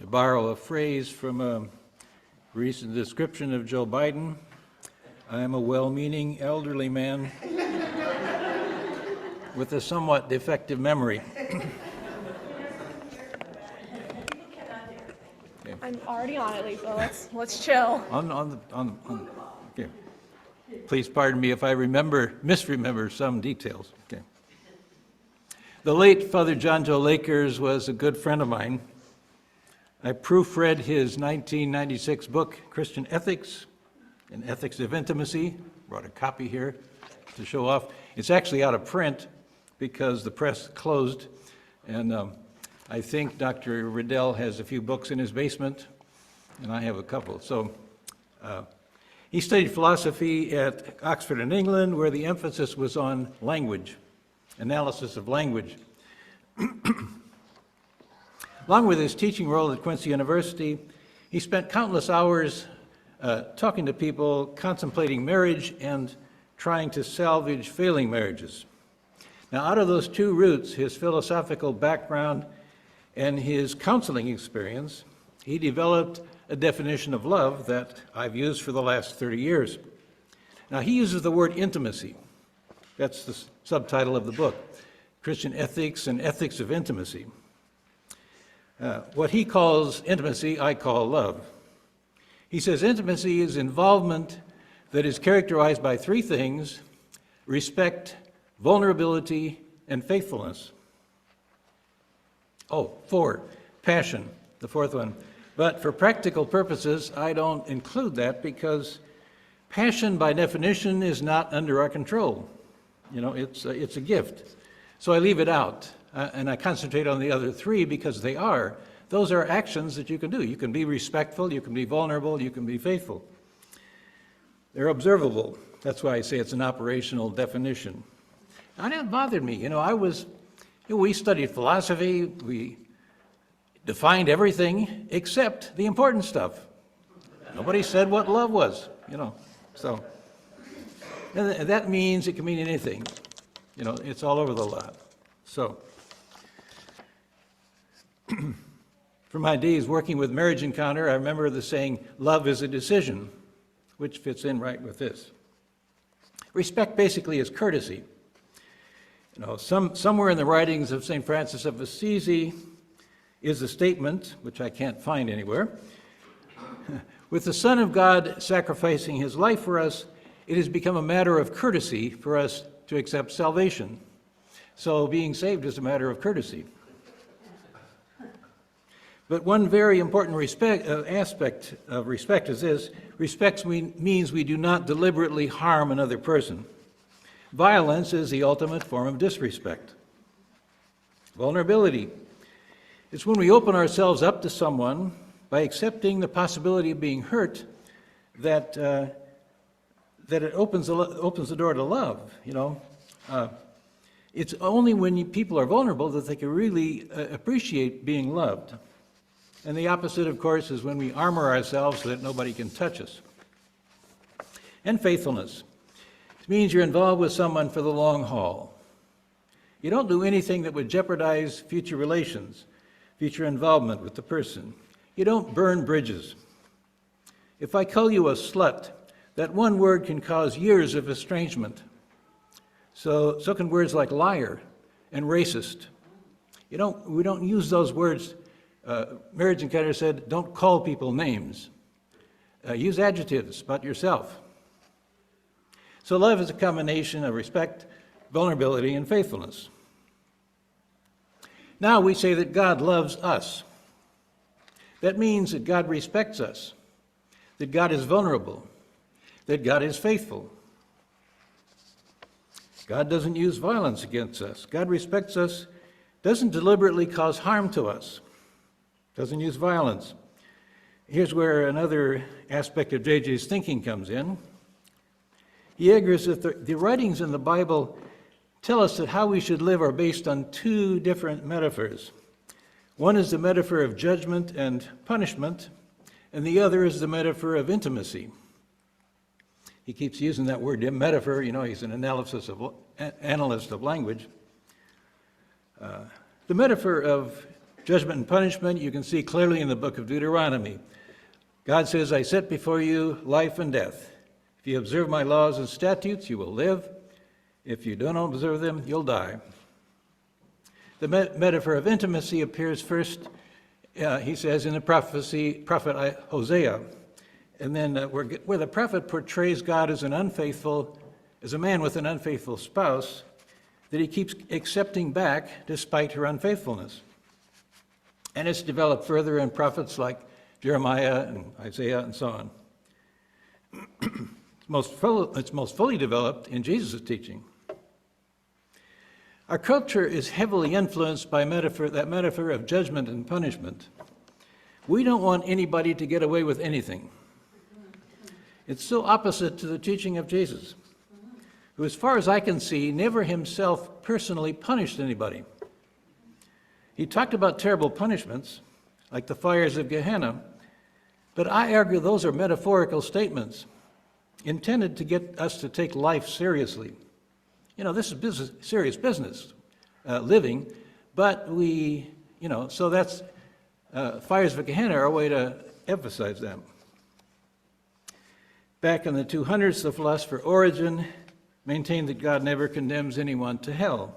To borrow a phrase from a recent description of Joe Biden, I am a well-meaning elderly man with a somewhat defective memory. I'm already on it, Lisa. Let's chill. Okay. Please pardon me if I misremember some details. Okay. The late Father John Joe Lakers was a good friend of mine. I proofread his 1996 book, Christian Ethics and Ethics of Intimacy. Brought a copy here to show off. It's actually out of print because the press closed, and I think Dr. Riddell has a few books in his basement, and I have a couple. So he studied philosophy at Oxford in England, where the emphasis was on language, analysis of language. Along with his teaching role at Quincy University, he spent countless hours talking to people, contemplating marriage, and trying to salvage failing marriages. Now, out of those two roots, his philosophical background and his counseling experience, he developed a definition of love that I've used for the last 30 years. Now, he uses the word intimacy. That's the subtitle of the book, Christian Ethics and Ethics of Intimacy. What he calls intimacy, I call love. He says intimacy is involvement that is characterized by three things: respect, vulnerability, and faithfulness. Oh, four, passion, the fourth one. But for practical purposes, I don't include that because passion, by definition, is not under our control. You know, it's a gift. So I leave it out, and I concentrate on the other three because those are actions that you can do. You can be respectful, you can be vulnerable, you can be faithful. They're observable. That's why I say it's an operational definition. And it bothered me. We studied philosophy, we defined everything except the important stuff. Nobody said what love was, So, and that means it can mean anything. It's all over the lot. So, from my days working with Marriage Encounter, I remember the saying, love is a decision, which fits in right with this. Respect basically is courtesy. Somewhere in the writings of St. Francis of Assisi is a statement, which I can't find anywhere. With the Son of God sacrificing his life for us, it has become a matter of courtesy for us to accept salvation. So being saved is a matter of courtesy. But one very important aspect of respect is this: respect means we do not deliberately harm another person. Violence is the ultimate form of disrespect. Vulnerability. It's when we open ourselves up to someone by accepting the possibility of being hurt that it opens the door to love. It's only when people are vulnerable that they can really appreciate being loved. And the opposite, of course, is when we armor ourselves so that nobody can touch us. And faithfulness. It means you're involved with someone for the long haul. You don't do anything that would jeopardize future relations, future involvement with the person. You don't burn bridges. If I call you a slut, that one word can cause years of estrangement. So can words like liar and racist. We don't use those words. Marriage Encounter said, don't call people names. Use adjectives about yourself. So love is a combination of respect, vulnerability, and faithfulness. Now we say that God loves us. That means that God respects us, that God is vulnerable, that God is faithful. God doesn't use violence against us. God respects us, doesn't deliberately cause harm to us, doesn't use violence. Here's where another aspect of JJ's thinking comes in. He argues that the writings in the Bible tell us that how we should live are based on two different metaphors. One is the metaphor of judgment and punishment, and the other is the metaphor of intimacy. He keeps using that word metaphor. He's an analyst of language. The metaphor of Judgment and punishment you can see clearly in the book of Deuteronomy. God says, I set before you life and death. If you observe my laws and statutes, you will live. If you don't observe them, you'll die. The metaphor of intimacy appears first, he says, in the prophet Hosea. And then where the prophet portrays God as a man with an unfaithful spouse that he keeps accepting back despite her unfaithfulness. And it's developed further in prophets like Jeremiah and Isaiah and so on. It's most fully developed in Jesus' teaching. Our culture is heavily influenced by that metaphor of judgment and punishment. We don't want anybody to get away with anything. It's so opposite to the teaching of Jesus, who, as far as I can see, never himself personally punished anybody. He talked about terrible punishments, like the fires of Gehenna, but I argue those are metaphorical statements intended to get us to take life seriously. You know, this is serious business, living, but so that's fires of Gehenna are a way to emphasize them. Back in the 200s, the philosopher Origen maintained that God never condemns anyone to hell.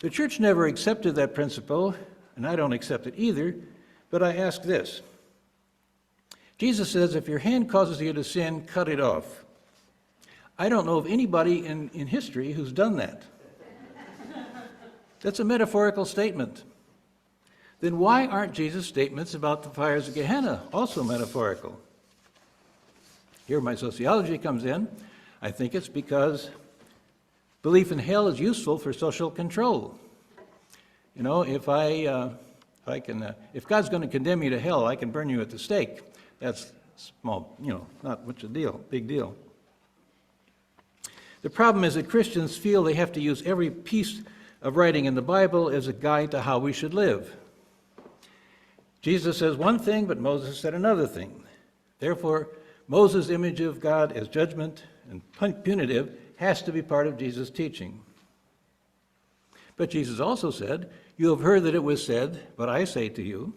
The church never accepted that principle, and I don't accept it either, but I ask this. Jesus says, if your hand causes you to sin, cut it off. I don't know of anybody in history who's done that. That's a metaphorical statement. Then why aren't Jesus' statements about the fires of Gehenna also metaphorical? Here my sociology comes in. I think it's because belief in hell is useful for social control. You know, if God's going to condemn you to hell, I can burn you at the stake. That's small, not much a deal, big deal. The problem is that Christians feel they have to use every piece of writing in the Bible as a guide to how we should live. Jesus says one thing, but Moses said another thing. Therefore, Moses' image of God as judgment and punitive has to be part of Jesus' teaching. But Jesus also said, you have heard that it was said, but I say to you.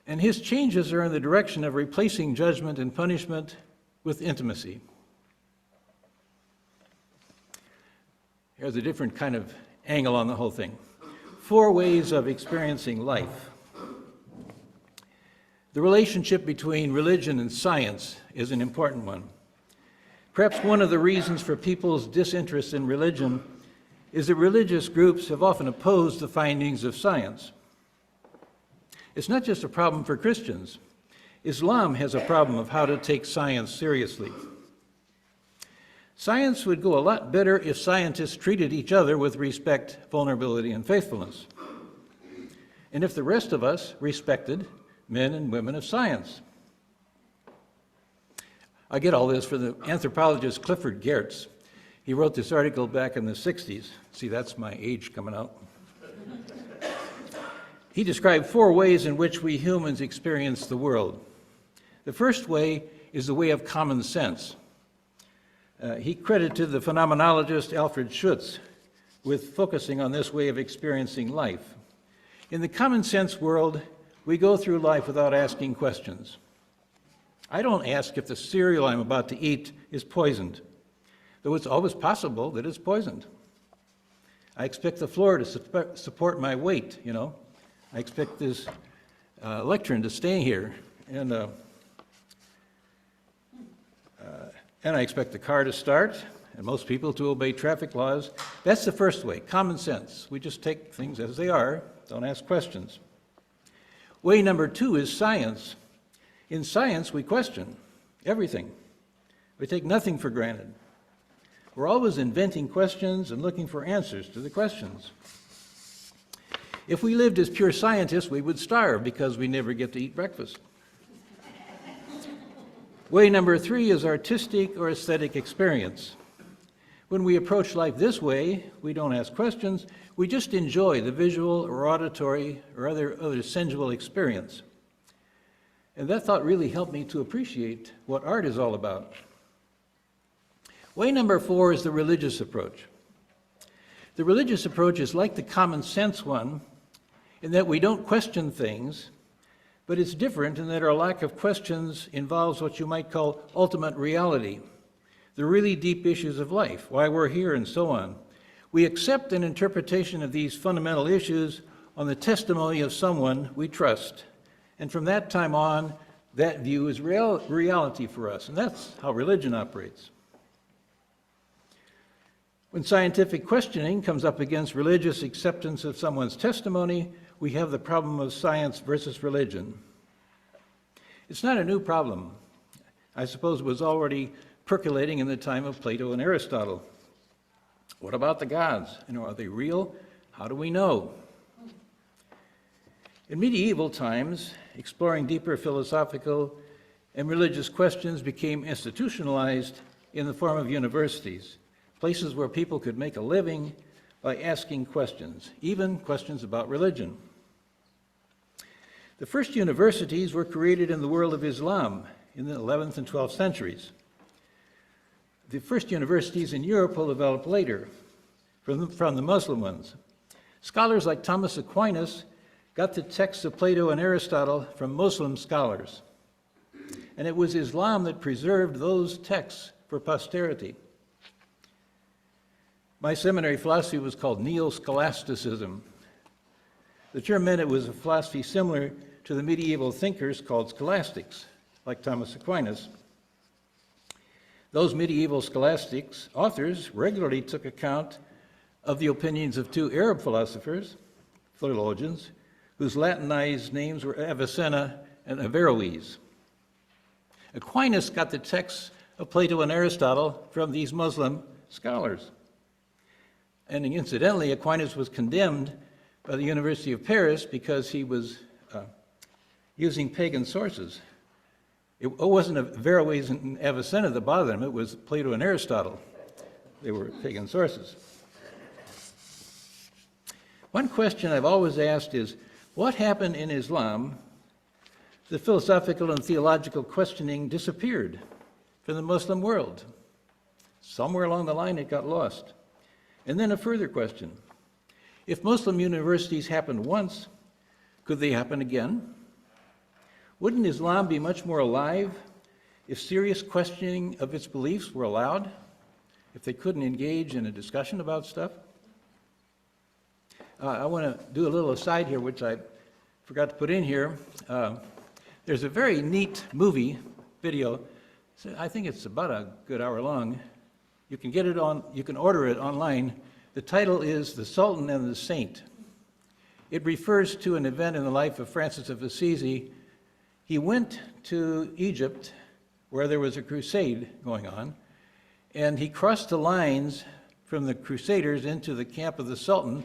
And his changes are in the direction of replacing judgment and punishment with intimacy. Here's a different kind of angle on the whole thing. 4 ways of experiencing life. The relationship between religion and science is an important one. Perhaps one of the reasons for people's disinterest in religion is that religious groups have often opposed the findings of science. It's not just a problem for Christians. Islam has a problem of how to take science seriously. Science would go a lot better if scientists treated each other with respect, vulnerability, and faithfulness. And if the rest of us respected men and women of science. I get all this from the anthropologist Clifford Geertz. He wrote this article back in the 60s. See, that's my age coming out. He described 4 ways in which we humans experience the world. The first way is the way of common sense. He credited the phenomenologist Alfred Schutz with focusing on this way of experiencing life. In the common sense world, we go through life without asking questions. I don't ask if the cereal I'm about to eat is poisoned, though it's always possible that it's poisoned. I expect the floor to support my weight, I expect this lectern to stay here, and I expect the car to start, and most people to obey traffic laws. That's the first way, common sense. We just take things as they are, don't ask questions. Way number 2 is science. In science, we question everything. We take nothing for granted. We're always inventing questions and looking for answers to the questions. If we lived as pure scientists, we would starve because we never get to eat breakfast. Way number 3 is artistic or aesthetic experience. When we approach life this way, we don't ask questions, we just enjoy the visual or auditory or other sensual experience. And that thought really helped me to appreciate what art is all about. Way number 4 is the religious approach. The religious approach is like the common sense one, in that we don't question things, but it's different in that our lack of questions involves what you might call ultimate reality, the really deep issues of life, why we're here, and so on. We accept an interpretation of these fundamental issues on the testimony of someone we trust, and from that time on, that view is reality for us, and that's how religion operates. When scientific questioning comes up against religious acceptance of someone's testimony, we have the problem of science versus religion. It's not a new problem. I suppose it was already percolating in the time of Plato and Aristotle. What about the gods? Are they real? How do we know? In medieval times, exploring deeper philosophical and religious questions became institutionalized in the form of universities, places where people could make a living by asking questions, even questions about religion. The first universities were created in the world of Islam in the 11th and 12th centuries. The first universities in Europe will develop later from the Muslim ones. Scholars like Thomas Aquinas got the texts of Plato and Aristotle from Muslim scholars. And it was Islam that preserved those texts for posterity. My seminary philosophy was called neo-scholasticism. The term meant it was a philosophy similar to the medieval thinkers called scholastics, like Thomas Aquinas. Those medieval scholastics authors regularly took account of the opinions of two Arab philosophers, theologians, whose Latinized names were Avicenna and Averroes. Aquinas got the texts of Plato and Aristotle from these Muslim scholars. And incidentally, Aquinas was condemned by the University of Paris because he was using pagan sources. It wasn't Averroes and Avicenna that bothered him, it was Plato and Aristotle. They were pagan sources. One question I've always asked is, what happened in Islam? The philosophical and theological questioning disappeared from the Muslim world. Somewhere along the line it got lost. And then a further question. If Muslim universities happened once, could they happen again? Wouldn't Islam be much more alive if serious questioning of its beliefs were allowed? If they couldn't engage in a discussion about stuff? I want to do a little aside here, which I forgot to put in here. There's a very neat movie video. I think it's about a good hour long. You can order it online. The title is The Sultan and the Saint. It refers to an event in the life of Francis of Assisi. He went to Egypt, where there was a crusade going on, and he crossed the lines from the crusaders into the camp of the Sultan,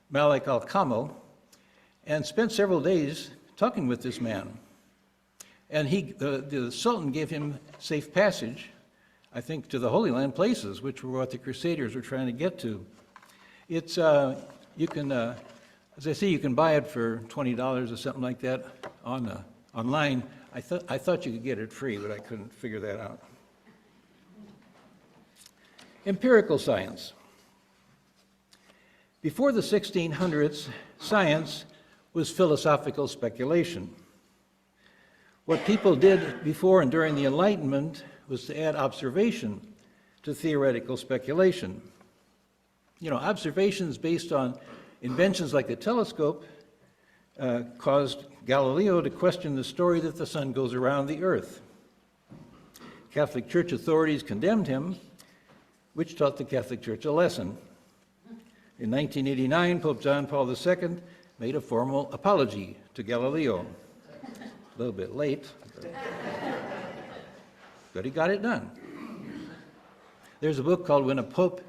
Malik al-Kamil, and spent several days talking with this man. And the Sultan gave him safe passage, I think, to the Holy Land places, which were what the Crusaders were trying to get to. It's, you can, as I say, you can buy it for $20 or something like that online. I thought you could get it free, but I couldn't figure that out. Empirical science. Before the 1600s, science was philosophical speculation. What people did before and during the Enlightenment was to add observation to theoretical speculation. Observations based on inventions like the telescope caused Galileo to question the story that the sun goes around the earth. Catholic Church authorities condemned him, which taught the Catholic Church a lesson. In 1989, Pope John Paul II made a formal apology to Galileo. A little bit late, but he got it done. There's a book called When a Pope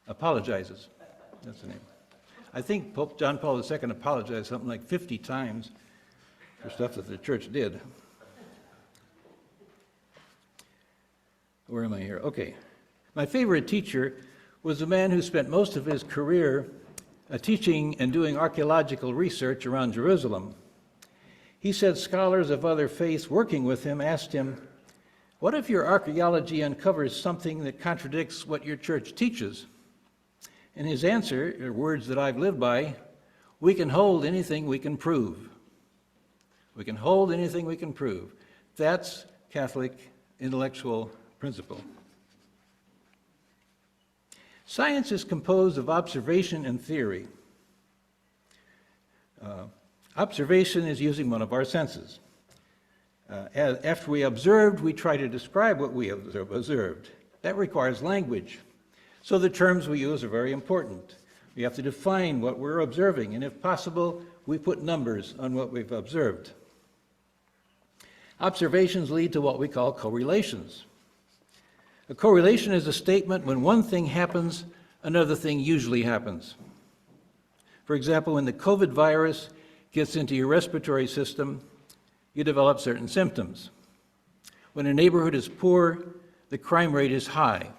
Apologizes. That's the name. I think Pope John Paul II apologized something like 50 times for stuff that the church did. Where am I here? Okay. My favorite teacher was a man who spent most of his career teaching and doing archaeological research around Jerusalem. He said scholars of other faiths working with him asked him, "What if your archaeology uncovers something that contradicts what your church teaches?" And his answer are words that I've lived by: we can hold anything we can prove. We can hold anything we can prove. That's Catholic intellectual principle. Science is composed of observation and theory. Observation is using one of our senses. After we observed, we try to describe what we have observed. That requires language. So the terms we use are very important. We have to define what we're observing, and if possible, we put numbers on what we've observed. Observations lead to what we call correlations. A correlation is a statement when one thing happens, another thing usually happens. For example, when the COVID virus gets into your respiratory system, you develop certain symptoms. When a neighborhood is poor, the crime rate is high.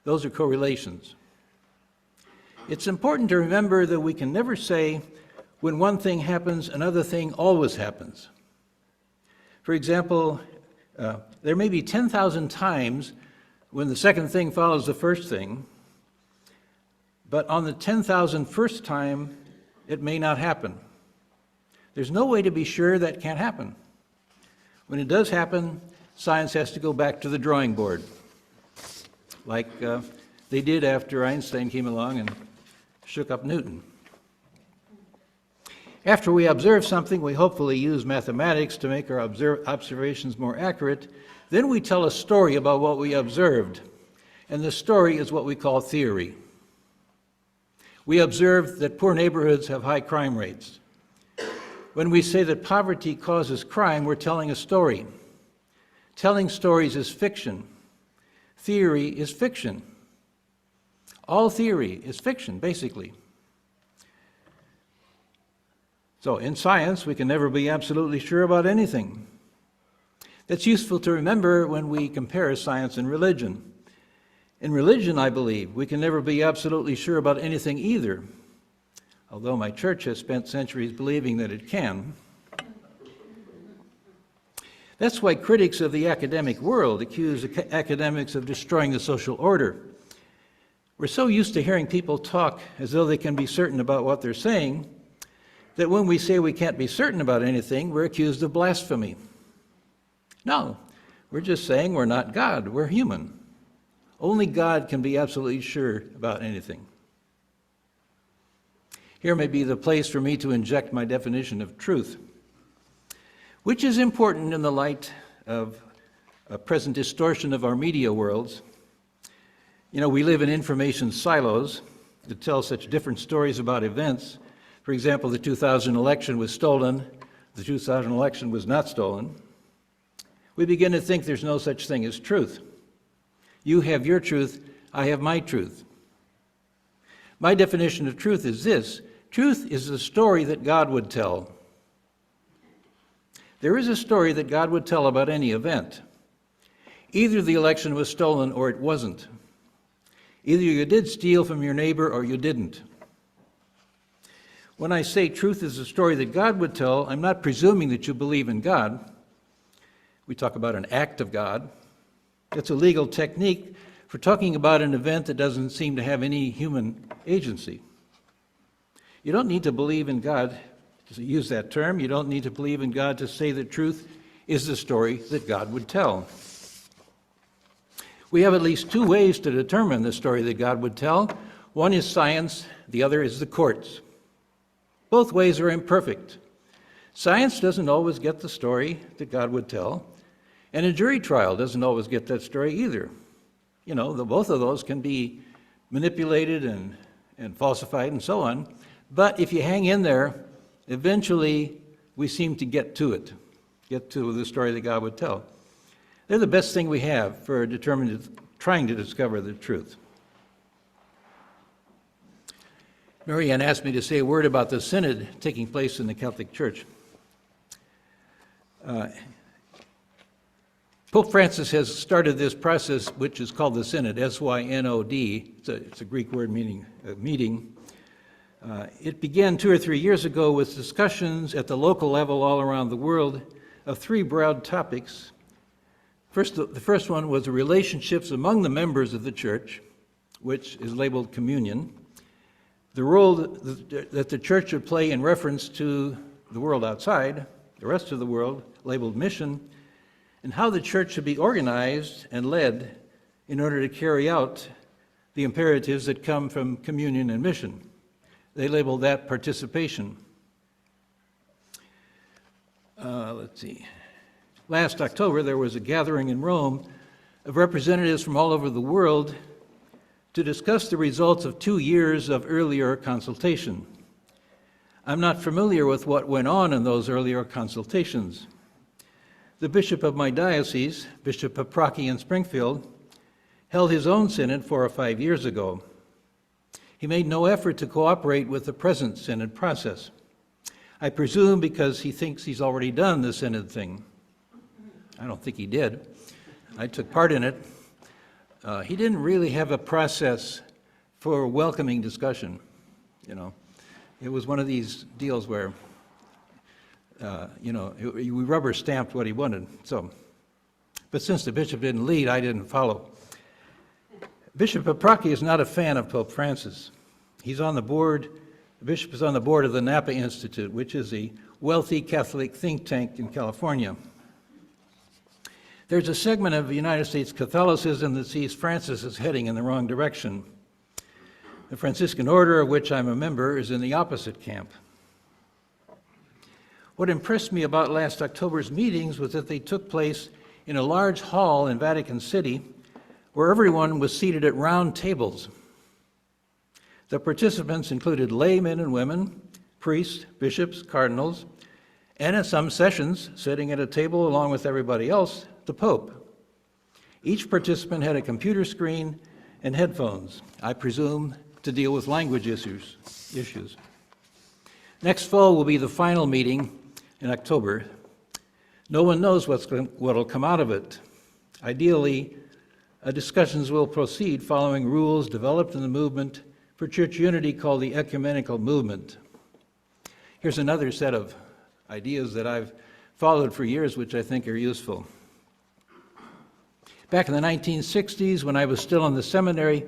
Those are correlations. It's important to remember that we can never say when one thing happens, another thing always happens. For example, there may be 10,000 times when the second thing follows the first thing, but on the 10,001st time, it may not happen. There's no way to be sure that can't happen. When it does happen, science has to go back to the drawing board, like they did after Einstein came along and shook up Newton. After we observe something, we hopefully use mathematics to make our observations more accurate. Then we tell a story about what we observed, and the story is what we call theory. We observe that poor neighborhoods have high crime rates. When we say that poverty causes crime, we're telling a story. Telling stories is fiction. Theory is fiction. All theory is fiction, basically. So in science, we can never be absolutely sure about anything. That's useful to remember when we compare science and religion. In religion, I believe, we can never be absolutely sure about anything either, although my church has spent centuries believing that it can. That's why critics of the academic world accuse academics of destroying the social order. We're so used to hearing people talk as though they can be certain about what they're saying, that when we say we can't be certain about anything, we're accused of blasphemy. No, we're just saying we're not God, we're human. Only God can be absolutely sure about anything. Here may be the place for me to inject my definition of truth, which is important in the light of a present distortion of our media worlds. You know, we live in information silos that tell such different stories about events. For example, the 2000 election was stolen, the 2000 election was not stolen. We begin to think there's no such thing as truth. You have your truth, I have my truth. My definition of truth is this: truth is the story that God would tell. There is a story that God would tell about any event. Either the election was stolen or it wasn't. Either you did steal from your neighbor or you didn't. When I say truth is the story that God would tell, I'm not presuming that you believe in God. We talk about an act of God. It's a legal technique for talking about an event that doesn't seem to have any human agency. You don't need to believe in God to use that term. You don't need to believe in God to say that truth is the story that God would tell. We have at least two ways to determine the story that God would tell. One is science, the other is the courts. Both ways are imperfect. Science doesn't always get the story that God would tell, and a jury trial doesn't always get that story either. You know, both of those can be manipulated and falsified and so on, but if you hang in there, eventually we seem to get to the story that God would tell. They're the best thing we have for trying to discover the truth. Marianne asked me to say a word about the synod taking place in the Catholic Church. Pope Francis has started this process, which is called the Synod, S-Y-N-O-D. It's a Greek word meaning meeting. It began 2 or 3 years ago with discussions at the local level all around the world of three broad topics. The first one was the relationships among the members of the church, which is labeled communion. the role that the church should play in reference to the world outside, the rest of the world, labeled mission, and how the church should be organized and led in order to carry out the imperatives that come from communion and mission. They labeled that participation. Let's see. Last October, there was a gathering in Rome of representatives from all over the world to discuss the results of 2 years of earlier consultation. I'm not familiar with what went on in those earlier consultations. The bishop of my diocese, Bishop Paprocki in Springfield, held his own synod 4 or 5 years ago. He made no effort to cooperate with the present synod process. I presume because he thinks he's already done the synod thing. I don't think he did. I took part in it. He didn't really have a process for welcoming discussion, you know. It was one of these deals where, we rubber stamped what he wanted. So, but since the bishop didn't lead, I didn't follow. Bishop Paprocki is not a fan of Pope Francis. He's on the board, the bishop is on the board of the Napa Institute, which is a wealthy Catholic think tank in California. There's a segment of United States Catholicism that sees Francis as heading in the wrong direction. The Franciscan order, of which I'm a member, is in the opposite camp. What impressed me about last October's meetings was that they took place in a large hall in Vatican City where everyone was seated at round tables. The participants included laymen and women, priests, bishops, cardinals, and in some sessions, sitting at a table along with everybody else, the Pope. Each participant had a computer screen and headphones, I presume, to deal with language issues. Next fall will be the final meeting in October. No one knows what'll come out of it. Ideally, discussions will proceed following rules developed in the movement for church unity called the ecumenical movement. Here's another set of ideas that I've followed for years, which I think are useful. Back in the 1960s, when I was still in the seminary,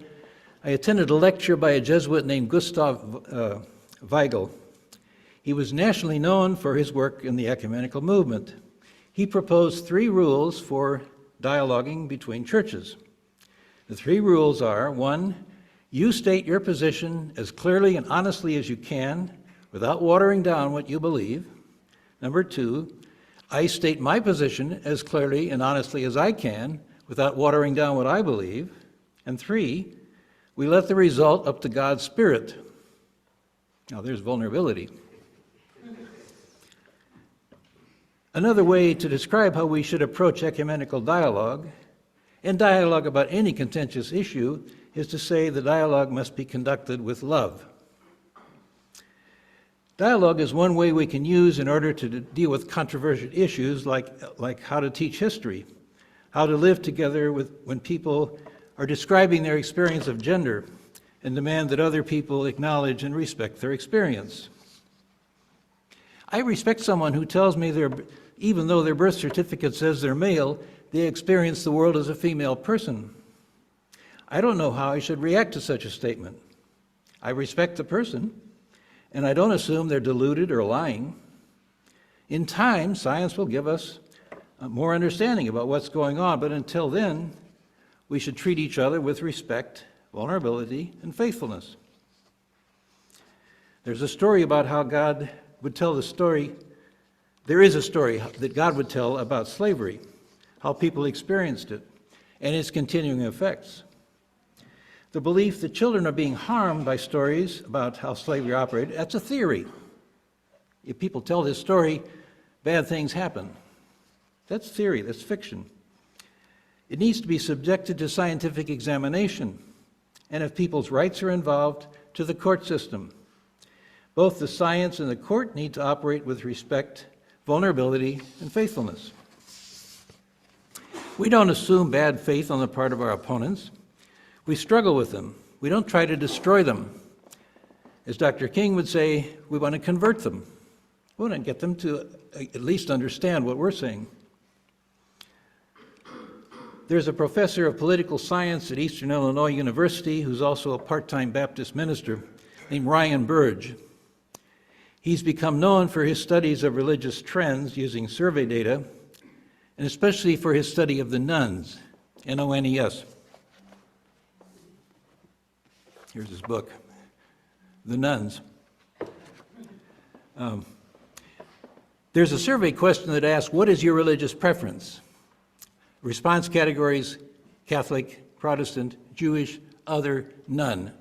I attended a lecture by a Jesuit named Gustav Weigel. He was nationally known for his work in the ecumenical movement. He proposed 3 rules for dialoguing between churches. The 3 rules are: 1, you state your position as clearly and honestly as you can without watering down what you believe. Number 2, I state my position as clearly and honestly as I can without watering down what I believe. And 3, we let the result up to God's Spirit. Now there's vulnerability. Another way to describe how we should approach ecumenical dialogue, and dialogue about any contentious issue, is to say the dialogue must be conducted with love. Dialogue is one way we can use in order to deal with controversial issues like how to teach history, how to live together when people are describing their experience of gender and demand that other people acknowledge and respect their experience. I respect someone who tells me even though their birth certificate says they're male, they experience the world as a female person. I don't know how I should react to such a statement. I respect the person, and I don't assume they're deluded or lying. In time, science will give us more understanding about what's going on, but until then, we should treat each other with respect, vulnerability, and faithfulness. There's a story about how God would tell the story. There is a story that God would tell about slavery, how people experienced it, and its continuing effects. The belief that children are being harmed by stories about how slavery operated, that's a theory. If people tell this story, bad things happen. That's theory, that's fiction. It needs to be subjected to scientific examination, and if people's rights are involved, to the court system. Both the science and the court need to operate with respect, vulnerability, and faithfulness. We don't assume bad faith on the part of our opponents. We struggle with them. We don't try to destroy them. As Dr. King would say, we want to convert them. We want to get them to at least understand what we're saying. There's a professor of political science at Eastern Illinois University who's also a part-time Baptist minister named Ryan Burge. He's become known for his studies of religious trends using survey data, and especially for his study of the nuns, N-O-N-E-S. Here's his book, The Nuns. There's a survey question that asks, what is your religious preference? Response categories: Catholic, Protestant, Jewish, other, none.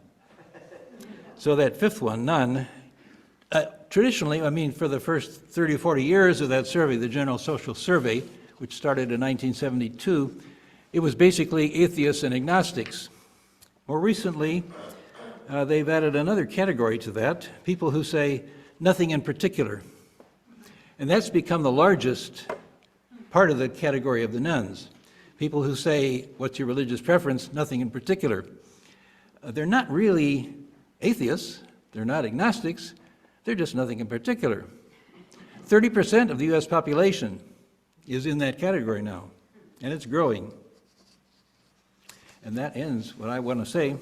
So that fifth one, none, traditionally, I mean, for the first 30 or 40 years of that survey, the General Social Survey, which started in 1972, it was basically atheists and agnostics. More recently, they've added another category to that, people who say nothing in particular. And that's become the largest part of the category of the nuns. People who say, what's your religious preference? Nothing in particular. They're not really atheists, they're not agnostics, they're just nothing in particular. 30% of the US population is in that category now, and it's growing. And that ends what I want to say.